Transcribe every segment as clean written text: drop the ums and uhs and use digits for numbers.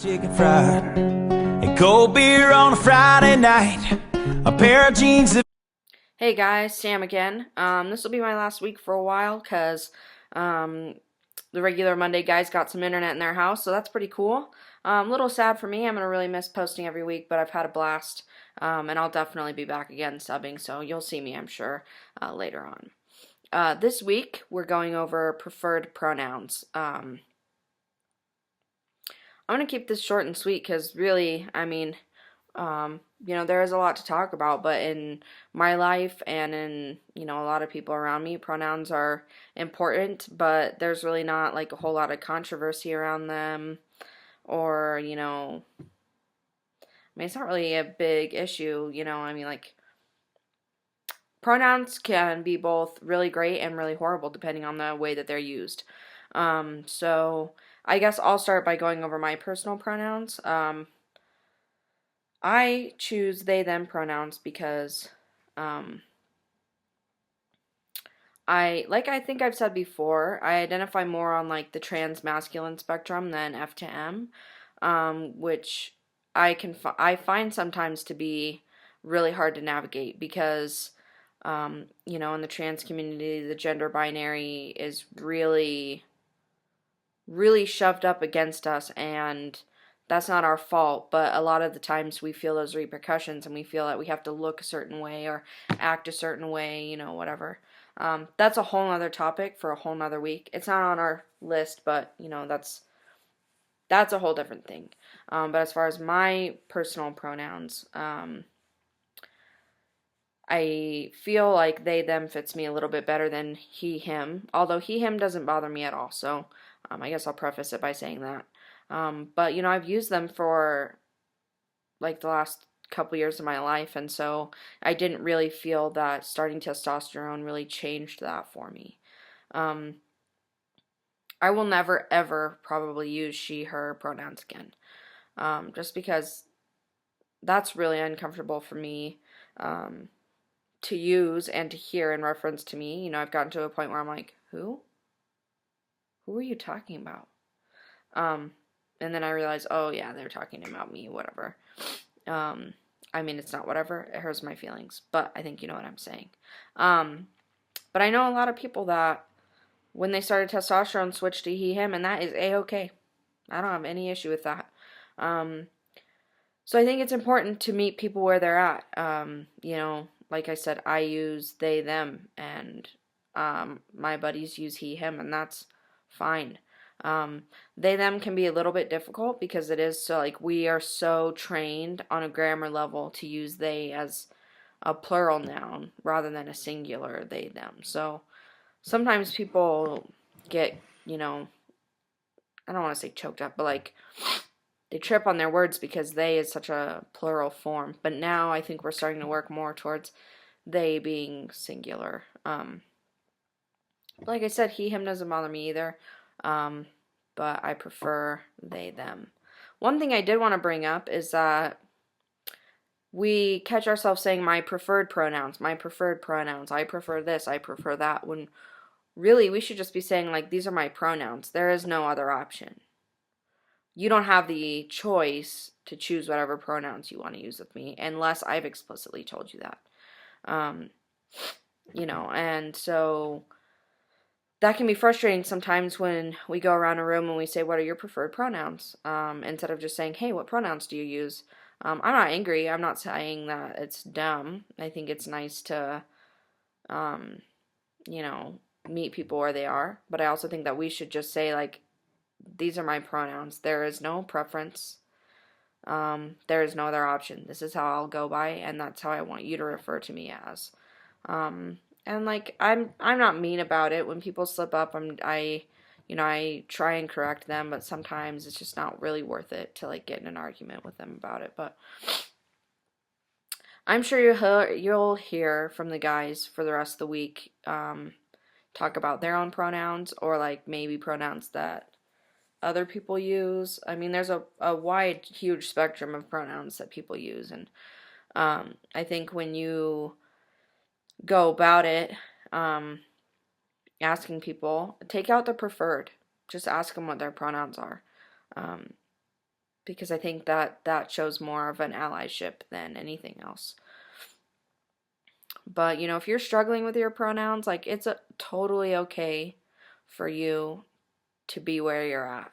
chicken fried and cold beer on a Friday night, a pair of jeans that... Hey guys, Sam again. This will be my last week for a while because the regular Monday guys got some internet in their house, so that's pretty cool. A little sad for me. I'm gonna really miss posting every week, but I've had a blast, and I'll definitely be back again subbing, so you'll see me, I'm sure, later on. This week we're going over preferred pronouns. I'm going to keep this short and sweet because really, there is a lot to talk about, but in my life and in, a lot of people around me, pronouns are important, but there's really not like a whole lot of controversy around them or, it's not really a big issue, pronouns can be both really great and really horrible depending on the way that they're used. So I guess I'll start by going over my personal pronouns. I choose they, them pronouns because I think I've said before, I identify more on like the trans masculine spectrum than F to M, which I find sometimes to be really hard to navigate because in the trans community, the gender binary is really shoved up against us, and that's not our fault, but a lot of the times we feel those repercussions and we feel that we have to look a certain way or act a certain way, that's a whole nother topic for a whole nother week. It's not on our list, but that's a whole different thing. But as far as my personal pronouns, I feel like they, them fits me a little bit better than he, him, although he, him doesn't bother me at all, so I guess I'll preface it by saying that. But, I've used them for, like, the last couple years of my life, and so I didn't really feel that starting testosterone really changed that for me. I will never, ever probably use she, her pronouns again, just because that's really uncomfortable for me, to use and to hear in reference to me. I've gotten to a point where I'm like, who? Who are you talking about? And then I realize, oh yeah, they're talking about me, whatever. It's not whatever, it hurts my feelings, but I think you know what I'm saying. But I know a lot of people that when they started testosterone switched to he, him, and that is a-okay. I don't have any issue with that. So I think it's important to meet people where they're at. Like I said, I use they, them, and my buddies use he, him, and that's fine. They, them can be a little bit difficult because it is so, like, we are so trained on a grammar level to use they as a plural noun rather than a singular they, them. So sometimes people get, I don't want to say choked up, but like they trip on their words because they is such a plural form. But now I think we're starting to work more towards they being singular. Like I said, he, him doesn't bother me either. But I prefer they, them. One thing I did want to bring up is that we catch ourselves saying my preferred pronouns, I prefer this, I prefer that, when really we should just be saying, like, these are my pronouns. There is no other option. You don't have the choice to choose whatever pronouns you want to use with me unless I've explicitly told you that. And so that can be frustrating sometimes when we go around a room and we say, what are your preferred pronouns? Instead of just saying, hey, what pronouns do you use? I'm not angry. I'm not saying that it's dumb. I think it's nice to, meet people where they are. But I also think that we should just say, like, these are my pronouns. There is no preference. There is no other option. This is how I'll go by, and that's how I want you to refer to me as. And like I'm not mean about it. When people slip up, I try and correct them, but sometimes it's just not really worth it to like get in an argument with them about it. But I'm sure you'll hear from the guys for the rest of the week talk about their own pronouns or like maybe pronouns that other people use. There's a wide, huge spectrum of pronouns that people use, and I think when you go about it, asking people, take out the preferred. Just ask them what their pronouns are. because I think that shows more of an allyship than anything else. But, you know, if you're struggling with your pronouns, like, it's totally okay for you to be where you're at.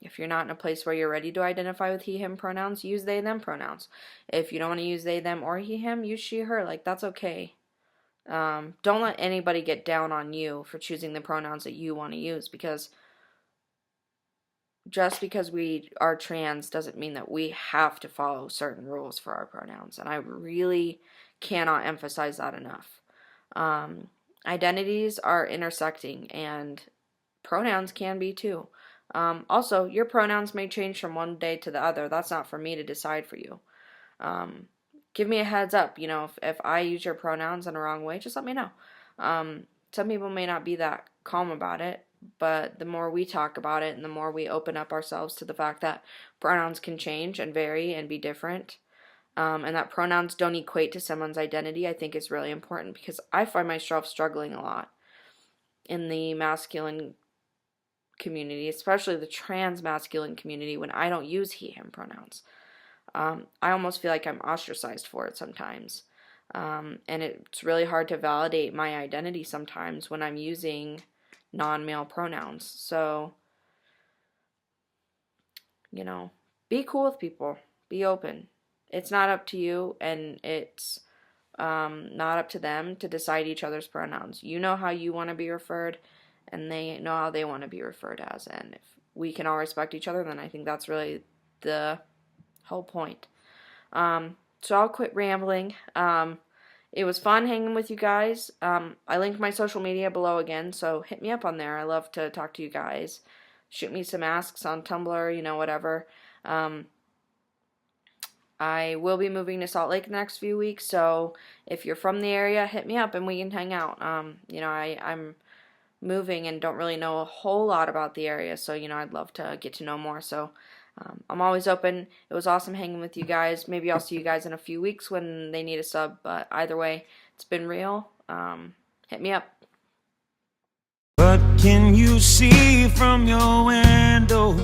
If you're not in a place where you're ready to identify with he, him pronouns, use they, them pronouns. If you don't want to use they, them, or he, him, use she, her. Like, that's okay. Don't let anybody get down on you for choosing the pronouns that you want to use, because just because we are trans doesn't mean that we have to follow certain rules for our pronouns. And I really cannot emphasize that enough. Identities are intersecting, and pronouns can be too. Also, your pronouns may change from one day to the other. That's not for me to decide for you. Give me a heads up. You know, if I use your pronouns in a wrong way, just let me know. Some people may not be that calm about it, but the more we talk about it and the more we open up ourselves to the fact that pronouns can change and vary and be different, and that pronouns don't equate to someone's identity, I think is really important, because I find myself struggling a lot in the masculine community, especially the trans masculine community, when I don't use he, him pronouns. I almost feel like I'm ostracized for it sometimes. And it's really hard to validate my identity sometimes when I'm using non-male pronouns. So, you know, be cool with people. Be open. It's not up to you, and it's not up to them to decide each other's pronouns. You know how you want to be referred, and they know how they want to be referred as. And if we can all respect each other, then I think that's really the whole point. So I'll quit rambling. It was fun hanging with you guys. I linked my social media below again, so hit me up on there. I love to talk to you guys. Shoot me some asks on Tumblr, you know, whatever. I will be moving to Salt Lake the next few weeks, so if you're from the area, hit me up and we can hang out. You know, I'm moving and don't really know a whole lot about the area, so, you know, I'd love to get to know more. So I'm always open. It was awesome hanging with you guys. Maybe I'll see you guys in a few weeks when they need a sub, but either way, it's been real. Hit me up. What can you see from your window?